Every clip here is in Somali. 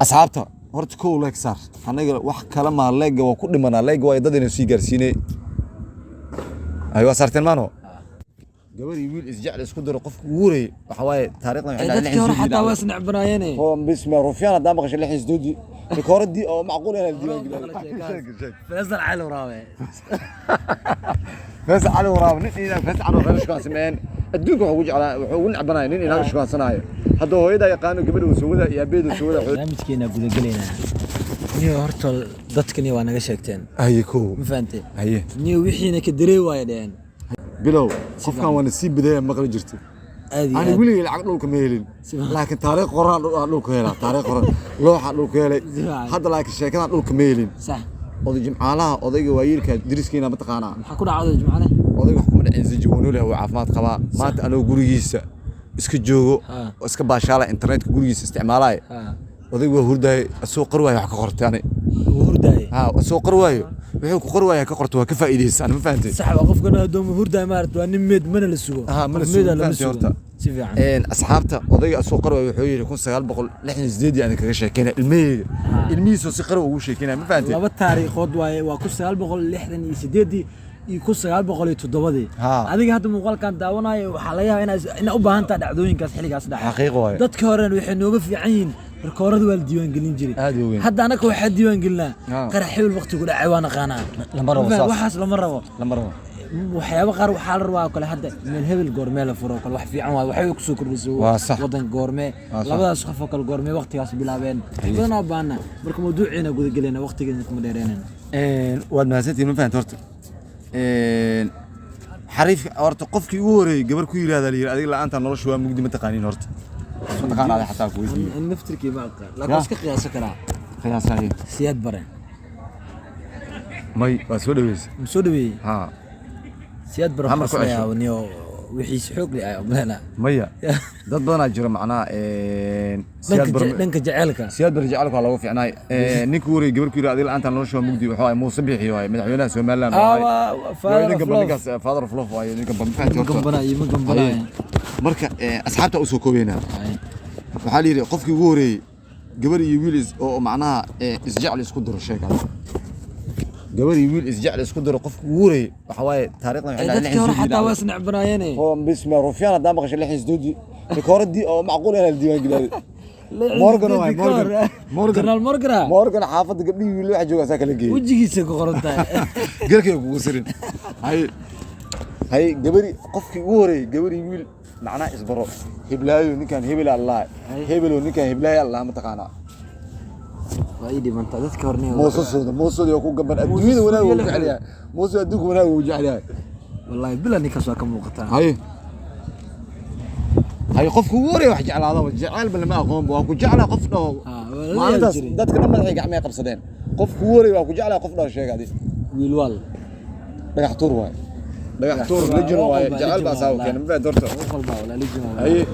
asxaabta horta kow leeg saar anaga wax kala ma leega waa ku dhimanaa leega waa dad inay sii gaarsiinay aywa saarteen maano gabadhi wiil isjecel isku daro qofku wuuray waxa waaye taariikhdan waxay dadkii hore xataa waa isnacbanaayeen oo bisma rufiyan hadda maqashay lixis doodi rikooradi oo macquul ah diiwaan Faisal Cali Waraabe Faisal Cali Waraabe nin inaan Faisal Cali Waraabe shaqo sameeyeen adduunka wuxuu jeclaa wuxuu ugu nacbanaay nin inaan shaqo sanaayo hadda hooyada yaqaan gabadhu sawada iyo abeedu sawada barnaamijkeena guda galeena niyo horta dadkani waa naga sheegteen ayiko ma fahanteen aye niyo wixiina ka dareey waayeen bilow qofkan waa nasiib baday maqal jirto أنا أقول لك العقد لك ميلين لكن تاريخ قرآن لك هلا تاريخ قرآن لوحة لك هلا هذا لك الشيكان لك ميلين صح أضيج معنا أضيج ويرك درس كينا بتقانا حكونا عضج معنا أضيج حكومة إنزل جوانو له وعفمات قبا ما أنا أقول جيس إسك جو إسك باشالة إنترنت أقول جيس استعمالاي أضيج وهرداي السوق رواية حق قرط يعني وهرداي السوق رواية وحيو كقرواية كقرطوها كفائدة أنا ما فهمت صح وقفنا دوم هرداي مارت وانمد من السوق من السوق أصحابته وضيع السوق قروي وحوي يكون سجال بقول لحن جديد يعني كذا كنا المي سو قروي وش كنا ما فهمت لابد تاريخ وكل سجال بقول لحن جديد يكون سجال بقول يتدبدي هذه هذا مقال كان داونا وحلايا أنا أبغى دعوين كاس حلقة صدق حقيقة ضد كورن وحنا وقف عين الكورد والديوان قلنا جري حتى أنا كوا حد ديوان قلنا قرح حلو الوقت يقول عوان قانا لمرة وحاس لمرة وحياة قار وحال روا كل هذا من هبل قرمة لفرو كل واحد في عوان وحيو كسوكر بسوا وطن قرمة لبدا سخفوا كل قرمة وقت ياس بلابين بدنا بانا بركم موضوعنا قد قلنا وقت جنكم مديرين وادنا ستي من فين ترت حريف أورت قفك يوري قبل كل هذا اللي أديك لا أنت نرش شوية مقدمة تقانين هرت تقان على حتى كويس النفتر كي معك لكن اسك قياس كلا قياس هاي سياد برين ماي مسودويس مسودوي ها سياد برين حسنا ونيو وحيس حوق لي أبلنا مايا ضد بنا جرى معنا سياد برين لنك جعلك سياد برين جعلك على وفي عناي نيكوري قبل كل هذا أنت نرش شوية مقدمة حواي مو صبيحي هاي مدحونا سوي ملام فادر فلوف هاي نيك بنا يمكن بنا marka asxaabta u soo koobeena waxa la yiri qofkii ugu horeeyay gabar iyo wiil oo macnaha isjecel isku daro sheekada gabar iyo wiil isjecel isku daro qofkii ugu horeeyay waxa waaye taariikhdan waxay dadkii hore xataa waa isnacbanaayeen oo bisma rufiyan hadda maqashay lixis doodi rikooradi oo macquul ah diiwaan galay morgan xaafada gabdhii wiil waxa jooga kala geeyay wajigiisa ku qorantahay galkay ugu sirin hay gabari qofkii ugu horeeyay gabar iyo wiil معناه إصبروا هبلايو نكان هبل الله هبلو نكان هبلاي الله متقانا وايدي من تذكرني موصل يكون قبل الدنيا ولا وجع عليها موصل أدوك ولا وجع عليها والله بلا نكسوا كم وقتها هاي قف كوري وحج على هذا وجعل بل ما أقوم وأكو جعل قفنا ما عندس دتك لما الحين قاعد ما يقبصدين قف كوري وأكو جعل قفنا الشيء هذه ويلوال بيحطور واي دكتور لجن واي جعل باساو كان ما دورته ولا لجن اي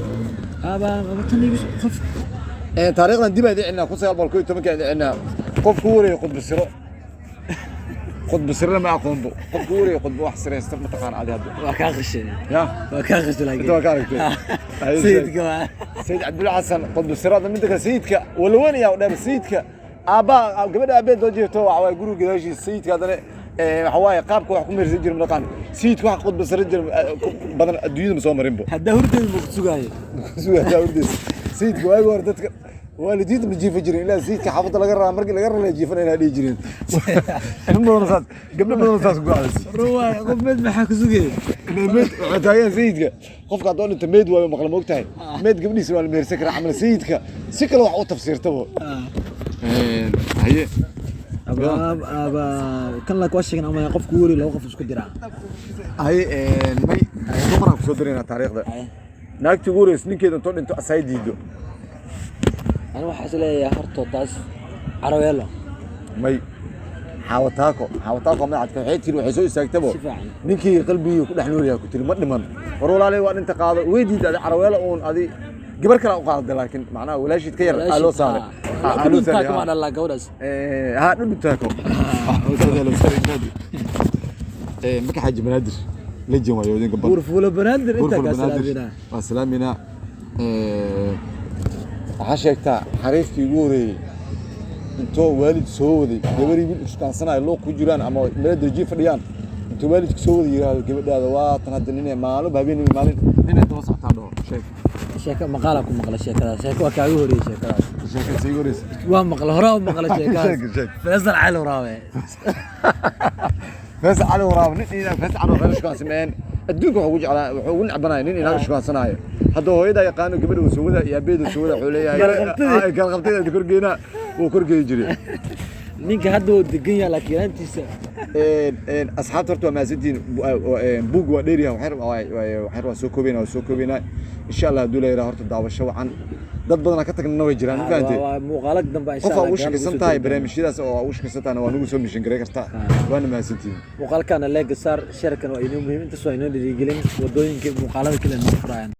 ابا تني خف طريقنا دي بعد عندنا كل سيال بالكوي تم كان عندنا قف كوري قطب السر قطب السر ما اقوم قف كوري قطب واحد سر يستر متقان عادي هذا وكاغش يا وكاغش لاقي وكاغش سيدك سيد عبد الحسن قطب السر هذا منك سيدك ولا وين يا ودار سيدك ابا قبل ابيد وجهته وعوي غرو غداشي سيدك هذا حواي قابك wax ku meersan jiray maqaan siidku wax qod basar jiray badan adduunyada ma soo marin bo hada hurdada ma sugaayo hurdada siidku ay war dadka waalidiinta ma jiifa jiray ilaa siidka xafada laga raa markii laga raa jiifana inay dhigi jireen ilmo saad gabdho badan saas ku aaday ruwaay qof mid maxaa ku sugay mid waxaan siidka qofka doon inta meed waayo maqal moogtahay meed gabdhiisa waa la meersan karaa amal siidka si kale wax u tafsiirtabo haye أبا كان لك وشك أنا ما يقف كوري لو وقف اسكت درا هاي ماي سمرة كسودرينا تاريخ ده ناك تقول سنين كده تقول أنتوا أسايد يدو أنا واحد لي يا هرتو تاس عرويلا ماي حاوتاكو ما عاد كحيت كيلو حيسوي ساكتبه نيكي قلبي وكل حنوري كنت المدمن ورول عليه وأن أنت قاضي ويدي ده عرويلا أون هذه قبل كلا قاضي لكن معناه ولا شيء تكير ألو صار ألو تاكو معنا الله جودس ها نبي تاكو مك حاج بنادر لجن ويودين قبل غرفة بنادر أنت كسلامنا سلامنا عشان تا حريف يقولي intoo waalid soo waday gabarii wiil iskukaansanaya loo ku jiraan ama meel darjiye fadhiyaan intoo waalidka soo waday yiraahdo gabadhaada waa tan hadda ninay maalin habeenimo maalin ninay daba soctaa dhoo sheeko maqaala ku maqla sheekada sheeko waa kaaga horeeyay sheekadaas sheeko sii horeys waa maqla hore oo maqla sheekadaas Faisal Cali Waraabe Faisal Cali Waraabe nin Faisal Cali Waraabe iskukaansameen adduunka wuxuu jeclaa wuxuu ugu nacbanay nin inaga iskukaansanaayo hadda hooyada yaqaano gabadha soo wada iyo abeedo soo wada wuxuu leeyahay galqabteeda korgeena uu korgeey jiray ninka hadda uu degan yahay laakiin antiisa asxaabta horta ma sidin buug waa dheeriyaha waxay soo koobeynaa insha Allah haduu leeyahay horta daawasho wacan dad badan ka tagna way jiraan faantay waa muuqaalad dambe insha Allah qof uu shaqaysan tahay barnaamijyadaas oo uu shaqaysan tahay waa nagu soo mishin gareey karta waana ma sidin muuqaalkana leeg saar sharkan waa inuu muhiim inta soo inoo dhiirigelin wadooyinka muuqaalada kale noo furayaan